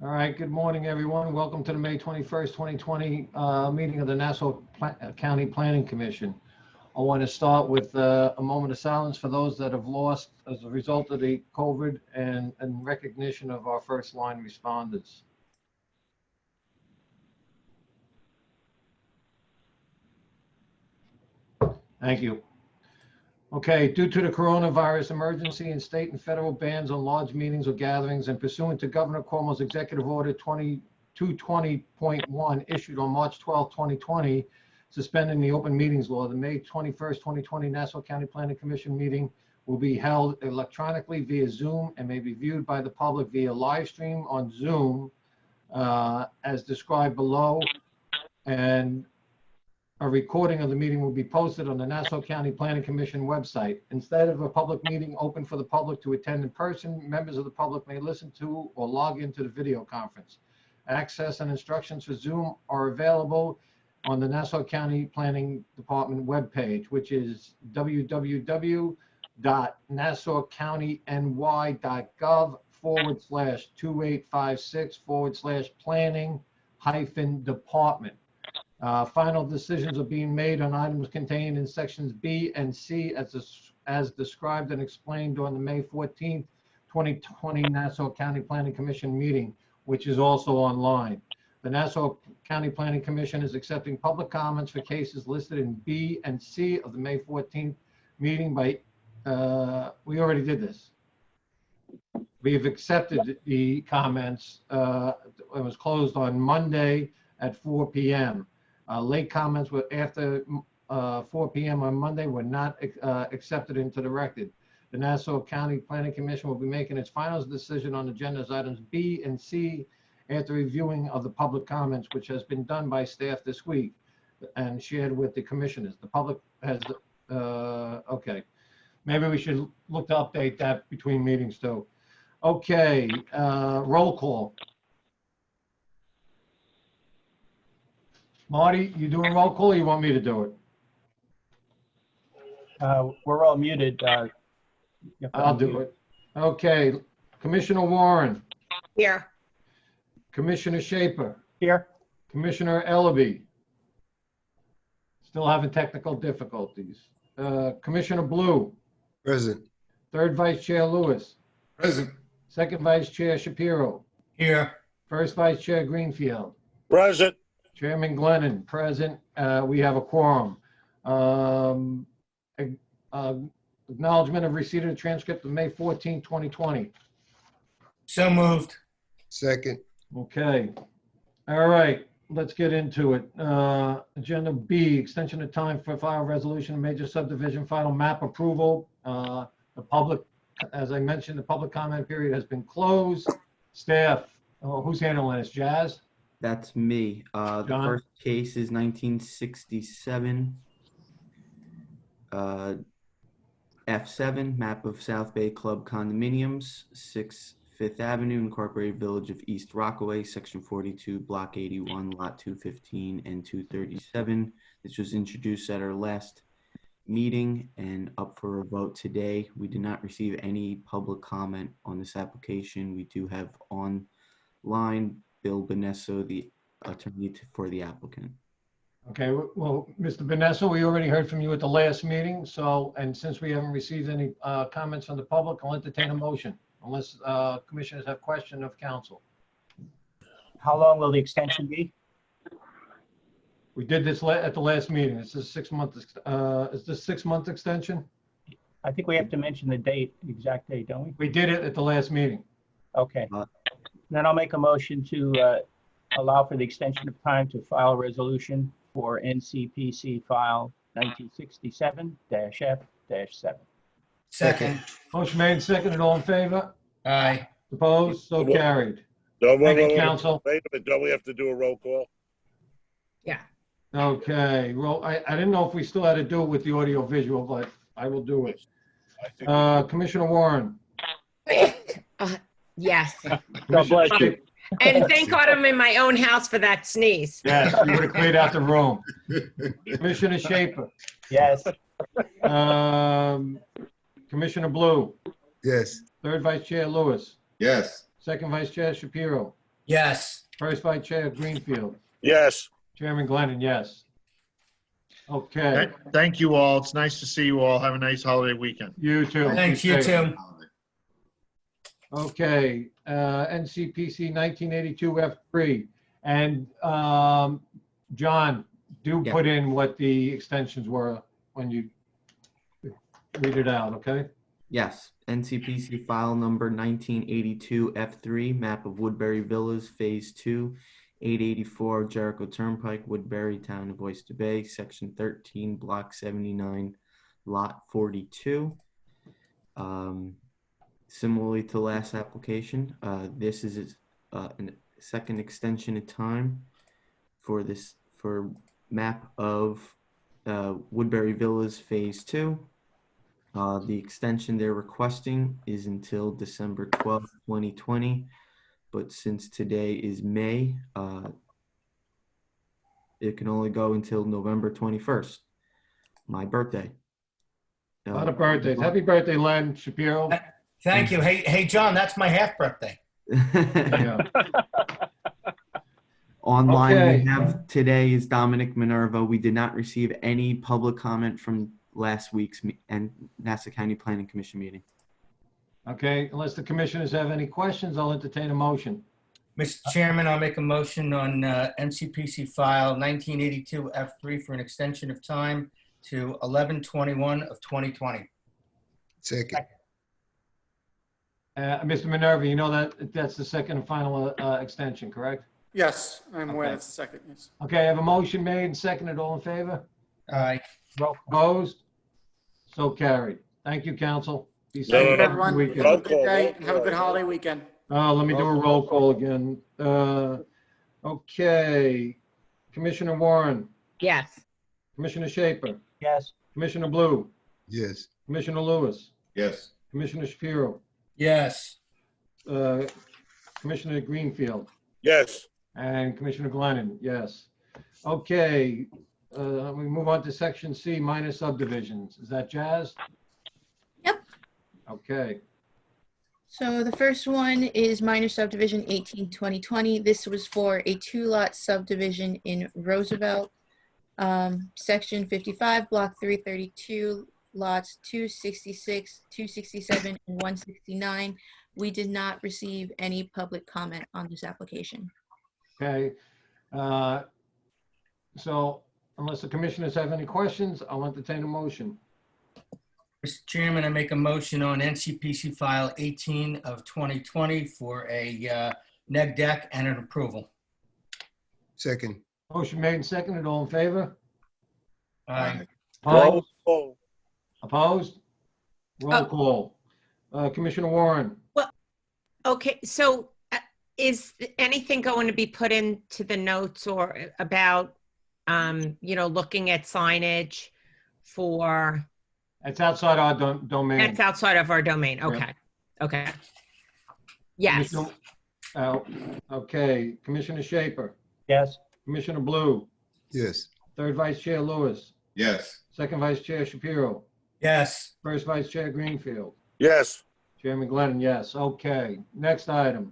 All right, good morning, everyone. Welcome to the May 21st, 2020 meeting of the Nassau County Planning Commission. I want to start with a moment of silence for those that have lost as a result of the COVID and recognition of our first line responders. Thank you. Okay, due to the coronavirus emergency and state and federal bans on large meetings or gatherings and pursuant to Governor Cuomo's Executive Order 2220.1 issued on March 12, 2020, suspending the open meetings law, the May 21st, 2020 Nassau County Planning Commission meeting will be held electronically via Zoom and may be viewed by the public via live stream on Zoom as described below, and a recording of the meeting will be posted on the Nassau County Planning Commission website. Instead of a public meeting open for the public to attend in person, members of the public may listen to or log into the video conference. Access and instructions for Zoom are available on the Nassau County Planning Department webpage, which is www.nassaucounty.gov/2856/planning-department. Final decisions are being made on items contained in sections B and C as described and explained during the May 14th, 2020 Nassau County Planning Commission meeting, which is also online. The Nassau County Planning Commission is accepting public comments for cases listed in B and C of the May 14th meeting by, we already did this. We have accepted the comments. It was closed on Monday at 4 p.m. Late comments were after 4 p.m. on Monday were not accepted into the record. The Nassau County Planning Commission will be making its final decision on agendas items B and C after reviewing of the public comments, which has been done by staff this week and shared with the commissioners. The public has, okay. Maybe we should look to update that between meetings too. Okay, roll call. Marty, you doing roll call or you want me to do it? We're all muted. I'll do it. Okay, Commissioner Warren. Here. Commissioner Schaefer. Here. Commissioner Ellaby. Still having technical difficulties. Commissioner Blue. Present. Third Vice Chair Lewis. Present. Second Vice Chair Shapiro. Here. First Vice Chair Greenfield. Present. Chairman Glennon, present. We have a quorum. Acknowledgement of receipt of the transcript of May 14, 2020. So moved. Second. Okay. All right, let's get into it. Agenda B, extension of time for file resolution, major subdivision final map approval. The public, as I mentioned, the public comment period has been closed. Staff, who's handling this? Jazz? That's me. The John? first case is 1967. F7, map of South Bay Club condominiums, 6 Fifth Avenue, Incorporated Village of East Rockaway, Section 42, Block 81, Lot 215 and 237. This was introduced at our last meeting and up for a vote today. We did not receive any public comment on this application. We do have online Bill Benesso, the attorney for the applicant. Okay, well, Mr. Benesso, we already heard from you at the last meeting. So, and since we haven't received any comments from the public, I'll entertain a motion unless commissioners have question of council. How long will the extension be? We did this at the last meeting. It's a 6-month, is this 6-month extension? I think we have to mention the date, the exact date, don't we? We did it at the last meeting. Okay. Then I'll make a motion to allow for the extension of time to file a resolution for NCPC file 1967-F-7. Second. Motion made, seconded, all in favor? Aye. Opposed? So carried. No, Thank you, council. Wait a minute, don't we have to do a roll call? Yeah. Okay, well, I didn't know if we still had to do it with the audio visual, but I will do it. I think Commissioner Warren. Yes. God bless you. And thank God I'm in my own house for that sneeze. Yes, you would have cleared out the room. Commissioner Schaefer. Yes. Commissioner Blue. Yes. Third Vice Chair Lewis. Yes. Second Vice Chair Shapiro. Yes. First Vice Chair Greenfield. Yes. Chairman Glennon, yes. Okay, Thank you all. It's nice to see you all. Have a nice holiday weekend. you too. Thanks, Be you safe. too. Okay, NCPC 1982 F3. And John, do Yeah. put in what the extensions were when you read it out, okay? Yes, NCPC file number 1982 F3, map of Woodbury Villas, Phase 2, 884 Jericho Turnpike, Woodbury, Town of Oyster Bay, Section 13, Block 79, Lot 42. Similarly to last application, this is a second extension of time for map of Woodbury Villas Phase 2. The extension they're requesting is until December 12th, 2020, but since today is May, it can only go until November 21st, my birthday. A lot of birthdays. Happy birthday, Len Shapiro. Thank you. Hey, John, that's my half birthday. Yeah. Online, Okay. we have today is Dominic Minerva. We did not receive any public comment from last week's Nassau County Planning Commission meeting. Okay, unless the commissioners have any questions, I'll entertain a motion. Mr. Chairman, I'll make a motion on NCPC file 1982 F3 for an extension of time to 11/21 of 2020. Second. Mr. Minerva, you know that's the second and final extension, correct? Yes, I'm aware Okay. that's the second, yes. Okay, I have a motion made and seconded. All in favor? Aye. Opposed? So carried. Thank you, council. Be No, safe. no, Thank you, no. Have a good everyone. weekend. Have a good Roll day call, and have a good holiday weekend. Let me do a roll call again. Okay. Commissioner Warren, Yes. Commissioner Shaper, Yes. Commissioner Blue, Yes. Commissioner Lewis, Yes. Commissioner Shapiro, Yes. Commissioner Greenfield, Yes. and Commissioner Glennon, yes. Okay, we move on to section C, minor subdivisions. Is that Jazz? Yep. Okay, So the first one is minor subdivision 18/2020. This was for a 2-lot subdivision in Roosevelt, section 55, block 332, lots 266, 267, and 169. We did not receive any public comment on this application. okay. So unless the commissioners have any questions, I'll entertain a motion. Mr. Chairman, I make a motion on NCPC file 18 of 2020 for a neg deck and an approval. Second. Motion made and seconded. All in favor? Aye. Roll Opposed? call. Opposed? Roll call. Commissioner Warren? Okay, so is anything going to be put into the notes or about, looking at signage for, It's outside our domain. that's outside of our domain? Okay, okay. Yes, Okay, Commissioner Shaper, Yes. Commissioner Blue, Yes. Third Vice Chair Lewis, Yes. Second Vice Chair Shapiro, Yes. First Vice Chair Greenfield, Yes. Chairman Glennon, yes. Okay, next item.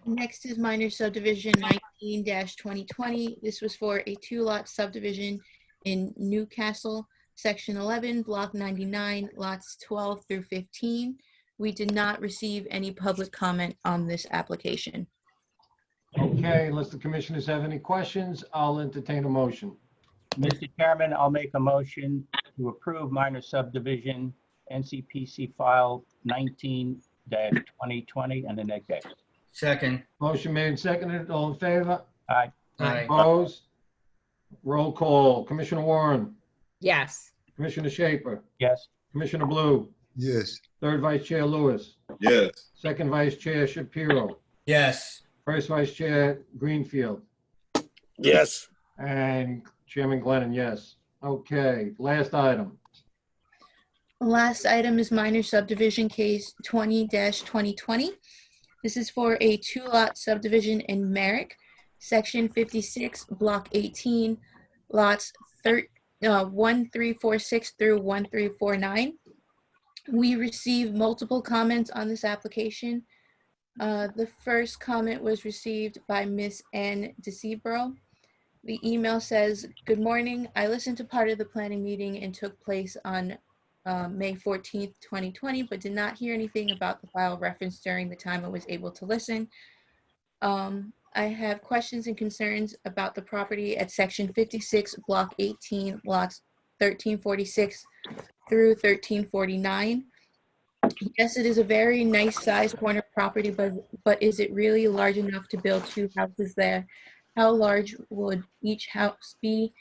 Next is minor subdivision 19-2020. This was for a 2-lot subdivision in Newcastle, section 11, block 99, lots 12 through 15. We did not receive any public comment on this application. Okay, unless the commissioners have any questions, I'll entertain a motion. Mr. Chairman, I'll make a motion to approve minor subdivision NCPC file 19-2020 and the neg deck. Second. Motion made and seconded. All in favor? Aye. Aye. Opposed? Roll call. Commissioner Warren, yes, Commissioner Shaper, Yes. Commissioner Blue, Yes. Third Vice Chair Lewis, Yes. Second Vice Chair Shapiro, Yes. First Vice Chair Greenfield, Yes. and Chairman Glennon, yes. Okay, last item. Last item is minor subdivision case 20-2020. This is for a 2-lot subdivision in Merrick, section 56, block 18, lots 1346 through 1349. We received multiple comments on this application. The first comment was received by Miss Ann DeCibro. The email says, "Good morning. I listened to part of the planning meeting and took place on May 14th, 2020, but did not hear anything about the file reference during the time I was able to listen. I have questions and concerns about the property at section 56, block 18, lots 1346 through 1349. Yes, it is a very nice sized corner property, but is it really large enough to build two houses there? How large would each house be?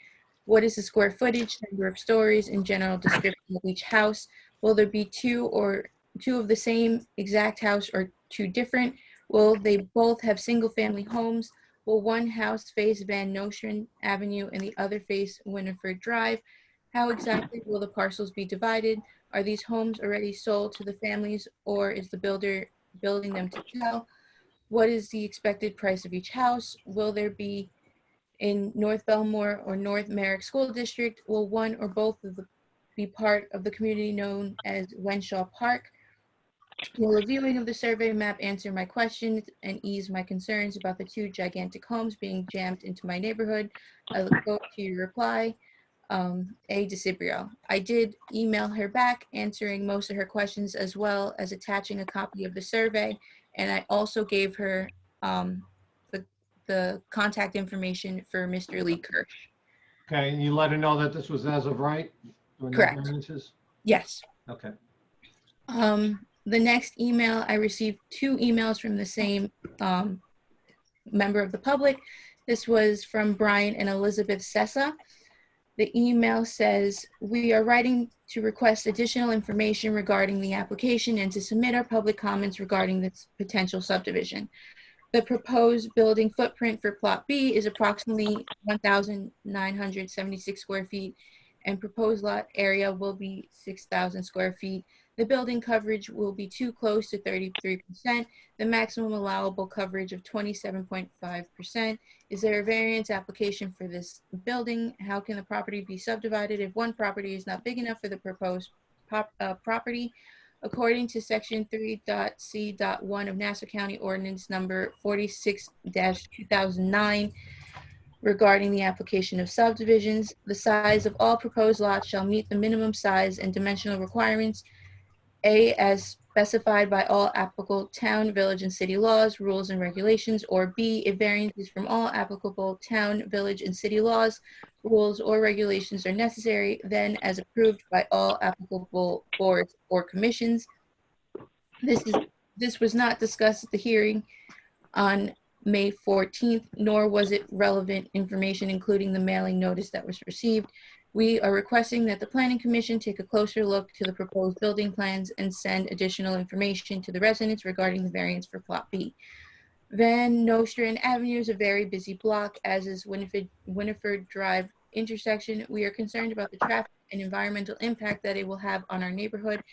What is the square footage, number of stories, and general description of each house? Will there be two of the same exact house or two different? Will they both have single-family homes? Will one house face Van Nostrand Avenue and the other face Winifred Drive? How exactly will the parcels be divided? Are these homes already sold to the families, or is the builder building them to sell? What is the expected price of each house? Will there be in North Belmore or North Merrick School District? Will one or both of the be part of the community known as Wenshaw Park? Will a viewing of the survey map answer my questions and ease my concerns about the two gigantic homes being jammed into my neighborhood? I look forward to your reply. A. DeCibrio." I did email her back answering most of her questions as well as attaching a copy of the survey. And I also gave her the contact information for Mr. Lee Kirsch. Okay, and you let her know that this was as of right? There were no Correct. variances? Yes. Okay. The next email, I received two emails from the same member of the public. This was from Brian and Elizabeth Sessa. The email says, "We are writing to request additional information regarding the application and to submit our public comments regarding this potential subdivision. The proposed building footprint for Plot B is approximately 1,976 square feet, and proposed lot area will be 6,000 square feet. The building coverage will be too close to 33%, the maximum allowable coverage of 27.5%. Is there a variance application for this building? How can the property be subdivided if one property is not big enough for the proposed property? According to section 3.c.1 of Nassau County Ordinance number 46-2009 regarding the application of subdivisions, the size of all proposed lots shall meet the minimum size and dimensional requirements, A, as specified by all applicable town, village, and city laws, rules, and regulations, or B, if variances from all applicable town, village, and city laws, rules, or regulations are necessary, then as approved by all applicable boards or commissions." This was not discussed at the hearing on May 14th, nor was it relevant information, including the mailing notice that was received. We are requesting that the Planning Commission take a closer look to the proposed building plans and send additional information to the residents regarding the variance for Plot B. Van Nostrand Avenue is a very busy block, as is Winifred Drive intersection. We are concerned about the traffic and environmental impact that it will have on our neighborhood.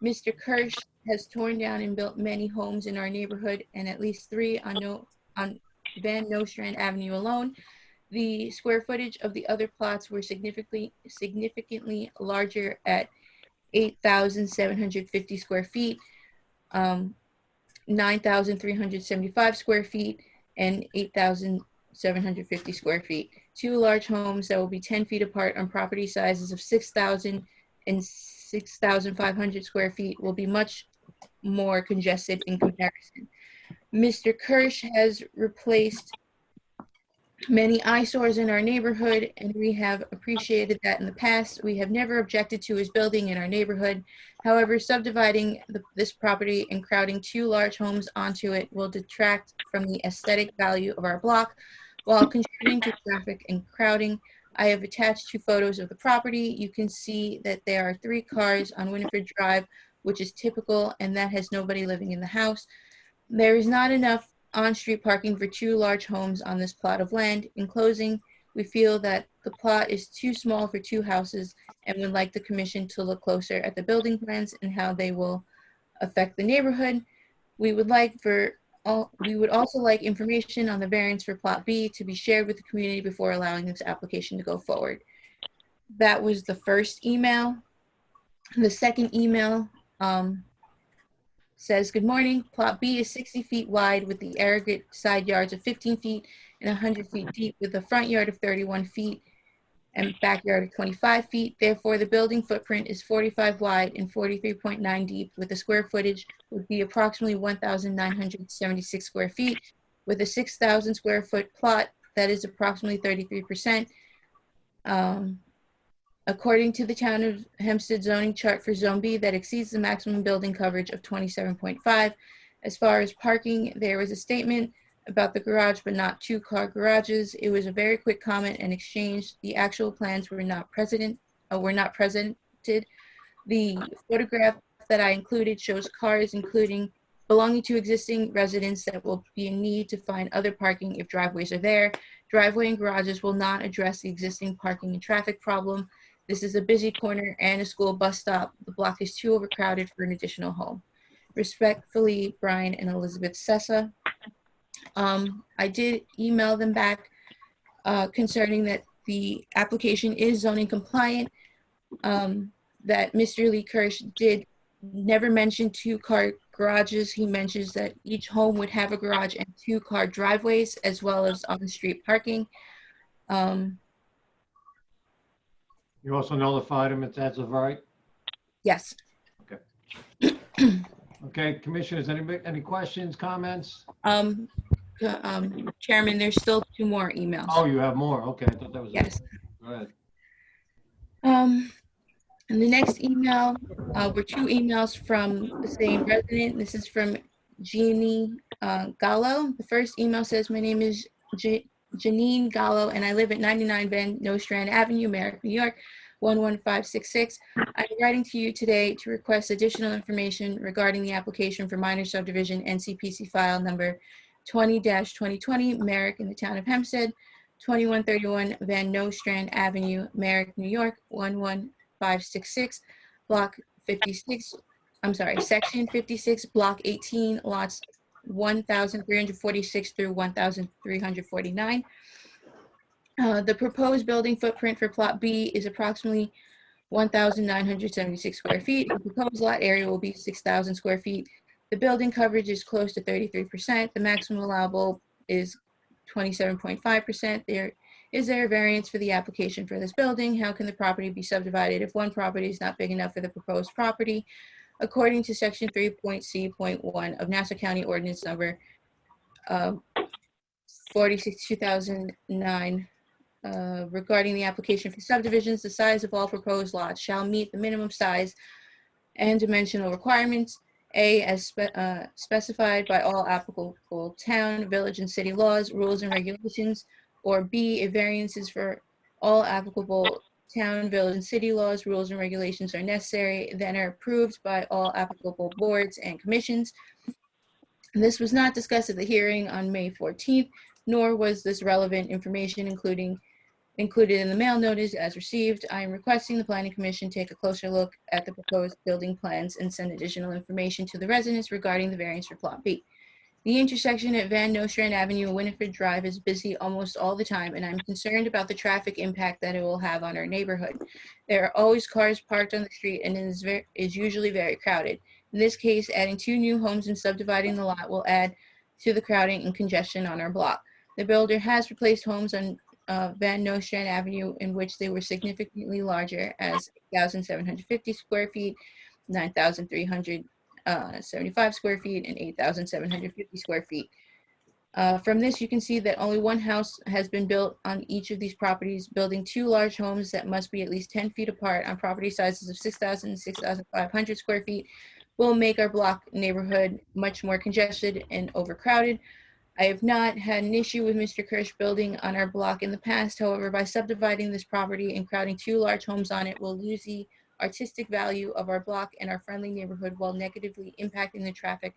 Mr. Kirsch has torn down and built many homes in our neighborhood, and at least 3 on Van Nostrand Avenue alone. The square footage of the other plots were significantly larger at 8,750 square feet, 9,375 square feet, and 8,750 square feet. Two large homes that will be 10 feet apart on property sizes of 6,000 and 6,500 square feet will be much more congested in comparison. Mr. Kirsch has replaced many eyesores in our neighborhood, and we have appreciated that in the past. We have never objected to his building in our neighborhood. However, subdividing this property and crowding two large homes onto it will detract from the aesthetic value of our block while contributing to traffic and crowding. I have attached 2 photos of the property. You can see that there are 3 cars on Winifred Drive, which is typical, and that has nobody living in the house. There is not enough on-street parking for 2 large homes on this plot of land. In closing, we feel that the plot is too small for 2 houses and would like the commission to look closer at the building plans and how they will affect the neighborhood. We would also like information on the variance for Plot B to be shared with the community before allowing this application to go forward. That was the first email. The second email says, good morning. Plot B is 60 feet wide with the aggregate side yards of 15 feet and 100 feet deep with a front yard of 31 feet and backyard of 25 feet. Therefore, the building footprint is 45 wide and 43.9 deep with the square footage would be approximately 1,976 square feet with a 6,000 square foot plot that is approximately 33%. According to the Town of Hempstead zoning chart for Zone B, that exceeds the maximum building coverage of 27.5. As far as parking, there was a statement about the garage, but not two-car garages. It was a very quick comment and exchange. The actual plans were not presented. The photograph that I included shows cars, including belonging to existing residents that will be in need to find other parking if driveways are there. Driveway and garages will not address the existing parking and traffic problem. This is a busy corner and a school bus stop. The block is too overcrowded for an additional home. Respectfully, Brian and Elizabeth Sessa. I did email them back concerning that the application is zoning compliant, that Mr. Lee Kirsch did never mention two-car garages. He mentions that each home would have a garage and two-car driveways as well as on-street parking. You also notified him it's as of right? Yes. Okay, commissioners, any questions, comments? Chairman, there's still 2 more emails. Oh, you have more? Okay, I thought that was. Yes. Go ahead. And the next email were 2 emails from the same resident. This is from Jeannie Gallo. The first email says, my name is Janine Gallo, and I live at 99 Van Nostrand Avenue, Merrick, New York, 11566. I'm writing to you today to request additional information regarding the application for minor subdivision NCPC file number 20-2020, Merrick in the Town of Hempstead, 2131 Van Nostrand Avenue, Merrick, New York, 11566, block 56, section 56, block 18, lots 1,346 through 1,349. The proposed building footprint for Plot B is approximately 1,976 square feet. The proposed lot area will be 6,000 square feet. The building coverage is close to 33%. The maximum allowable is 27.5%. Is there a variance for the application for this building? How can the property be subdivided if one property is not big enough for the proposed property? According to section 3.c.1 of Nassau County Ordinance number 46, 2009, regarding the application for subdivisions, the size of all proposed lots shall meet the minimum size and dimensional requirements, A, as specified by all applicable town, village, and city laws, rules, and regulations, or B, if variances for all applicable town, village, and city laws, rules, and regulations are necessary, then are approved by all applicable boards and commissions. This was not discussed at the hearing on May 14th, nor was this relevant information included in the mail notice as received. I am requesting the Planning Commission take a closer look at the proposed building plans and send additional information to the residents regarding the variance for Plot B. The intersection at Van Nostrand Avenue and Winifred Drive is busy almost all the time, and I'm concerned about the traffic impact that it will have on our neighborhood. There are always cars parked on the street, and it is usually very crowded. In this case, adding 2 new homes and subdividing the lot will add to the crowding and congestion on our block. The builder has replaced homes on Van Nostrand Avenue in which they were significantly larger as 8,750 square feet, 9,375 square feet, and 8,750 square feet. From this, you can see that only 1 house has been built on each of these properties. Building 2 large homes that must be at least 10 feet apart on property sizes of 6,000 and 6,500 square feet will make our block neighborhood much more congested and overcrowded. I have not had an issue with Mr. Kirsch building on our block in the past. However, by subdividing this property and crowding 2 large homes on it, we'll lose the artistic value of our block and our friendly neighborhood while negatively impacting the traffic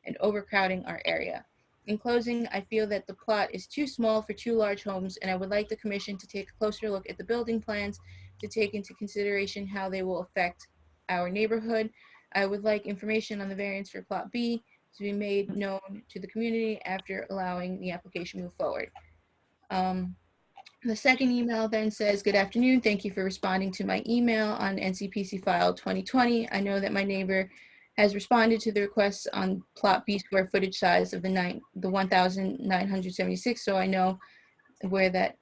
and overcrowding our area. In closing, I feel that the plot is too small for 2 large homes, and I would like the commission to take a closer look at the building plans to take into consideration how they will affect our neighborhood. I would like information on the variance for Plot B to be made known to the community after allowing the application move forward. The second email then says, good afternoon. Thank you for responding to my email on NCPC file 2020. I know that my neighbor has responded to the requests on plot B square footage size of the 1,976, so I know where that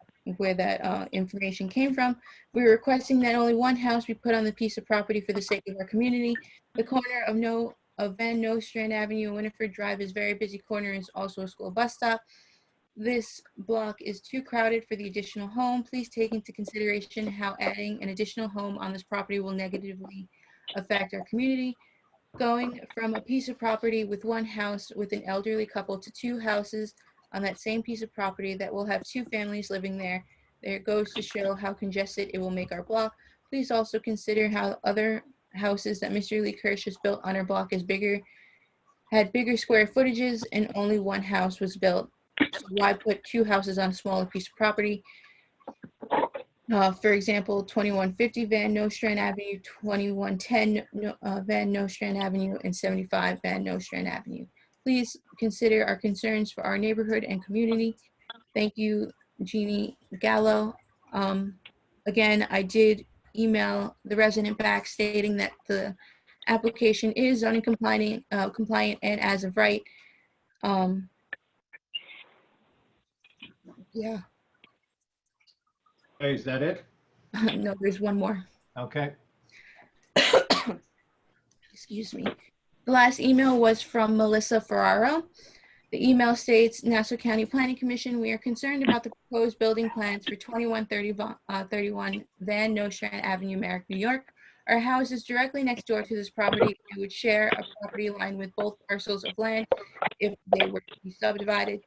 information came from. We're requesting that only one house be put on the piece of property for the sake of our community. The corner of Van Nostrand Avenue and Winifred Drive is a very busy corner and is also a school bus stop. This block is too crowded for the additional home. Please take into consideration how adding an additional home on this property will negatively affect our community. Going from a piece of property with one house with an elderly couple to two houses on that same piece of property that will have two families living there, there goes to show how congested it will make our block. Please also consider how other houses that Mr. Lee Kirsch has built on our block had bigger square footages and only one house was built. So why put two houses on a smaller piece of property? For example, 2150 Van Nostrand Avenue, 2110 Van Nostrand Avenue, and 75 Van Nostrand Avenue. Please consider our concerns for our neighborhood and community. Thank you, Jeannie Gallo. Again, I did email the resident back stating that the application is zoning compliant and as of right. Yeah, Okay, is that it? no, there's one more. Okay. Excuse me. The last email was from Melissa Ferraro. The email states, Nassau County Planning Commission, we are concerned about the proposed building plans for 2131 Van Nostrand Avenue, Merrick, New York. Our house is directly next door to this property. We would share a property line with both parcels of land if they were to be subdivided.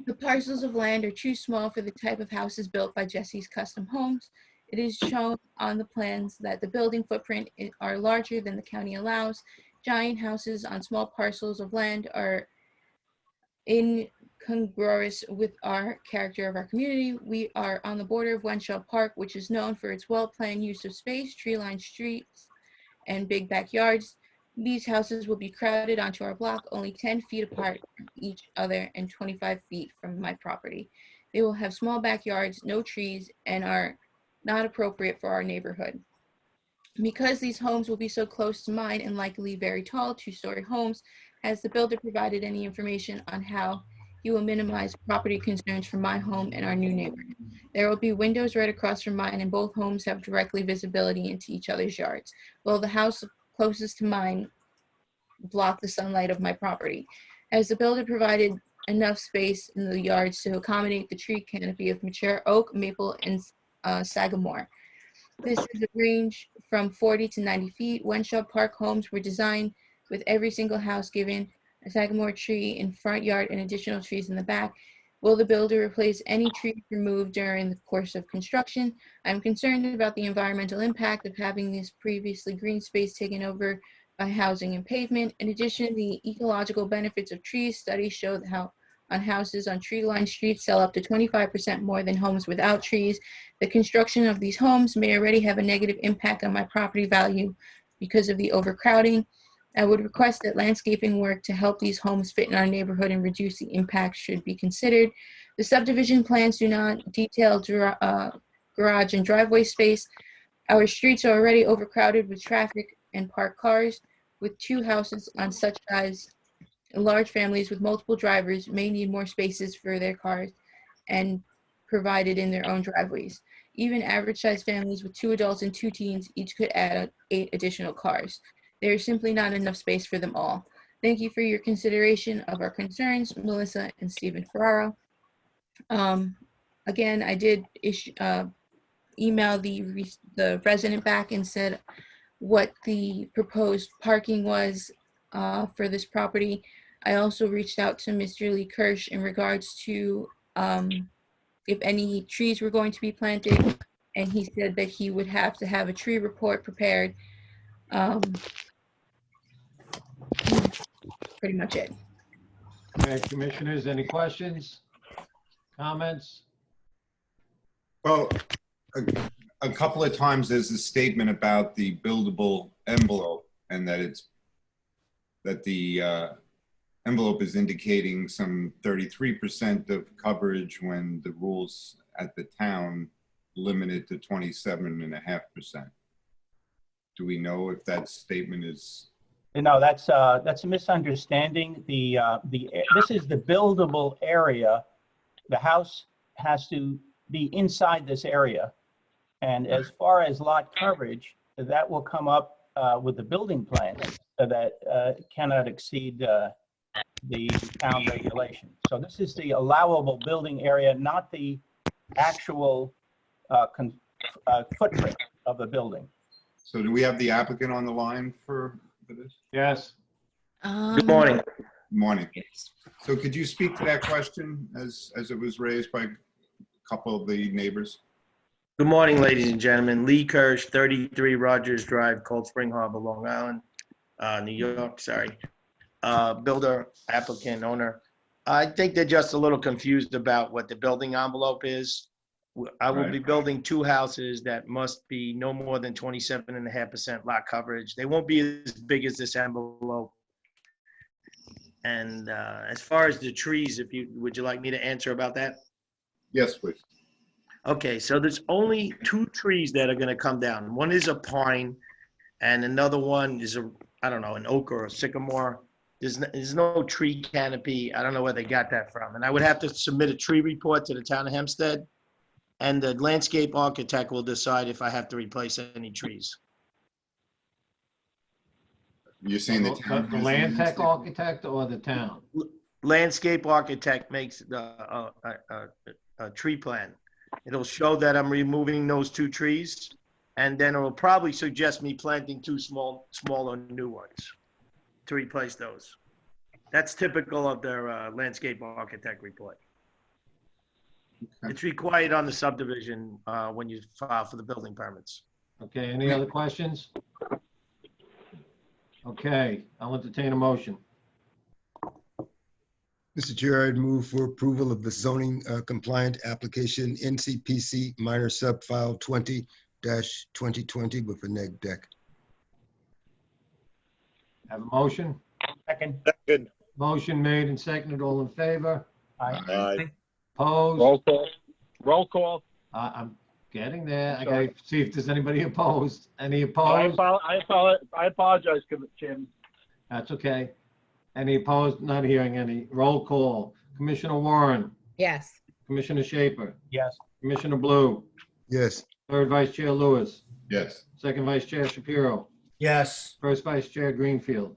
The parcels of land are too small for the type of houses built by Jesse's Custom Homes. It is shown on the plans that the building footprint are larger than the county allows. Giant houses on small parcels of land are incongruous with our character of our community. We are on the border of Wenshaw Park, which is known for its well-planned use of space, tree-lined streets, and big backyards. These houses will be crowded onto our block, only 10 feet apart from each other and 25 feet from my property. They will have small backyards, no trees, and are not appropriate for our neighborhood. Because these homes will be so close to mine and likely very tall, two-story homes, has the builder provided any information on how he will minimize property concerns for my home and our new neighbor? There will be windows right across from mine, and both homes have directly visibility into each other's yards. Will the house closest to mine block the sunlight of my property? Has the builder provided enough space in the yards to accommodate the tree canopy of mature oak, maple, and sagamore? This is a range from 40 to 90 feet. Wenshaw Park homes were designed with every single house given a sagamore tree in front yard and additional trees in the back. Will the builder replace any trees removed during the course of construction? I'm concerned about the environmental impact of having this previously green space taken over by housing and pavement. In addition, the ecological benefits of trees studies show that how on houses on tree-lined streets sell up to 25% more than homes without trees. The construction of these homes may already have a negative impact on my property value because of the overcrowding. I would request that landscaping work to help these homes fit in our neighborhood and reduce the impact should be considered. The subdivision plans do not detail garage and driveway space. Our streets are already overcrowded with traffic and parked cars. With two houses on such size, large families with multiple drivers may need more spaces for their cars and provided in their own driveways. Even average-sized families with two adults and two teens each could add 8 additional cars. There is simply not enough space for them all. Thank you for your consideration of our concerns, Melissa and Stephen Ferraro. Again, I did email the resident back and said what the proposed parking was for this property. I also reached out to Mr. Lee Kirsch in regards to if any trees were going to be planted, and he said that he would have to have a tree report prepared. Pretty much it. Okay, commissioners, any questions, comments? Well, a couple of times there's a statement about the buildable envelope and that the envelope is indicating some 33% of coverage when the rules at the town limited to 27.5%. Do we know if that statement is No, that's a misunderstanding. This is the buildable area. The house has to be inside this area. And as far as lot coverage, that will come up with the building plan, so that cannot exceed the town regulation. So this is the allowable building area, not the actual footprint of the building. So do we have the applicant on the line for this? Yes. Good morning. Morning. So could you speak to that question as it was raised by a couple of the neighbors? Good morning, ladies and gentlemen. Lee Kirsch, 33 Rogers Drive, Cold Spring Harbor, Long Island, New York, sorry. Builder, applicant, owner. I think they're just a little confused about what the building envelope is. I will be building 2 houses that must be no more than 27.5% lot coverage. They won't be as big as this envelope. And as far as the trees, would you like me to answer about that? Yes, please. Okay, so there's only 2 trees that are gonna come down. One is a pine and another one is I don't know, an oak or a sycamore. There's no tree canopy. I don't know where they got that from. And I would have to submit a tree report to the town of Hempstead. And the landscape architect will decide if I have to replace any trees. You're saying the town The has land an tech instinct? architect or the town? Landscape architect makes a tree plan. It'll show that I'm removing those 2 trees, and then it will probably suggest me planting 2 smaller new ones to replace those. That's typical of their landscape architect report. Okay. It's required on the subdivision when you file for the building permits. Okay, any other questions? Okay, I'll entertain a motion. Mr. Chair, I'd move for approval of the zoning compliant application NCPC minor subfile 20-2020 with a neg deck. Have a motion? Second. Second. Motion made and seconded. All in favor? Aye. Opposed? Roll call. Roll call. I'm getting there. I Sorry. gotta see if there's anybody opposed. Any I opposed? apologize, Chairman. That's okay. Any opposed? Not hearing any. Roll call. Commissioner Warren, Yes. Commissioner Shaper, Yes. Commissioner Blue, Yes. Third Vice Chair Lewis, Yes. Second Vice Chair Shapiro, Yes. First Vice Chair Greenfield,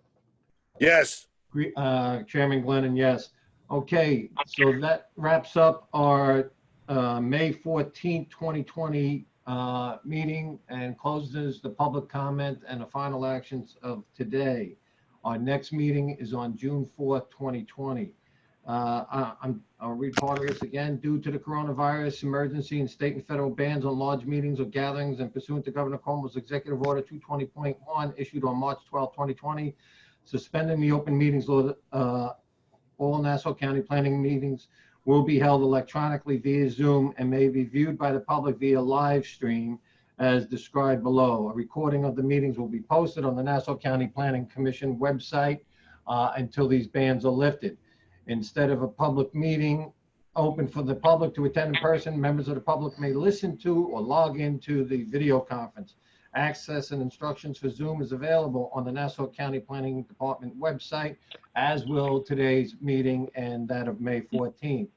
Yes. Chairman Glennon, yes. Okay, so that wraps up our May 14th, 2020 meeting and closes the public comment and the final actions of today. Our next meeting is on June 4th, 2020. I'll read part of this again. Due to the coronavirus emergency and state and federal bans on large meetings or gatherings and pursuant to Governor Cuomo's Executive Order 220.1 issued on March 12, 2020, suspending the open meetings law, all Nassau County planning meetings will be held electronically via Zoom and may be viewed by the public via live stream as described below. A recording of the meetings will be posted on the Nassau County Planning Commission website until these bans are lifted. Instead of a public meeting open for the public to attend in person, members of the public may listen to or log into the video conference. Access and instructions for Zoom is available on the Nassau County Planning Department website, as will today's meeting and that of May 14th.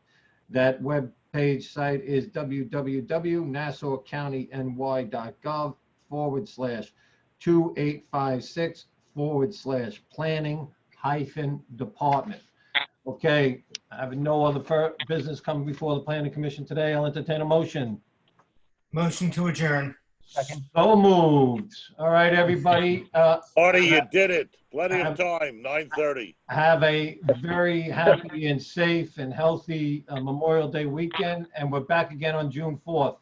That web page site is www.nassaucounty.ny.gov/2856/planning-department. Okay, having no other business coming before the Planning Commission today, I'll entertain a motion. Motion to adjourn. Second. So moved. All right, everybody. Artie, you did it. Plenty of time, 9:30. Have a very happy and safe and healthy Memorial Day weekend, and we're back again on June 4th.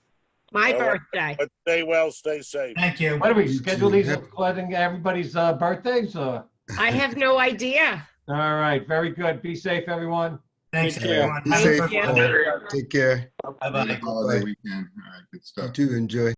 My All right. birthday. But stay well, stay safe. Thank you. What do we schedule these according to everybody's birthdays? Or? I have no idea. All right, very good. Be safe, everyone. Thanks, Take care. everyone. Be Have a safe. good you. one. Take care. Bye-bye. Holiday weekend. All right, good You stuff. too. Enjoy.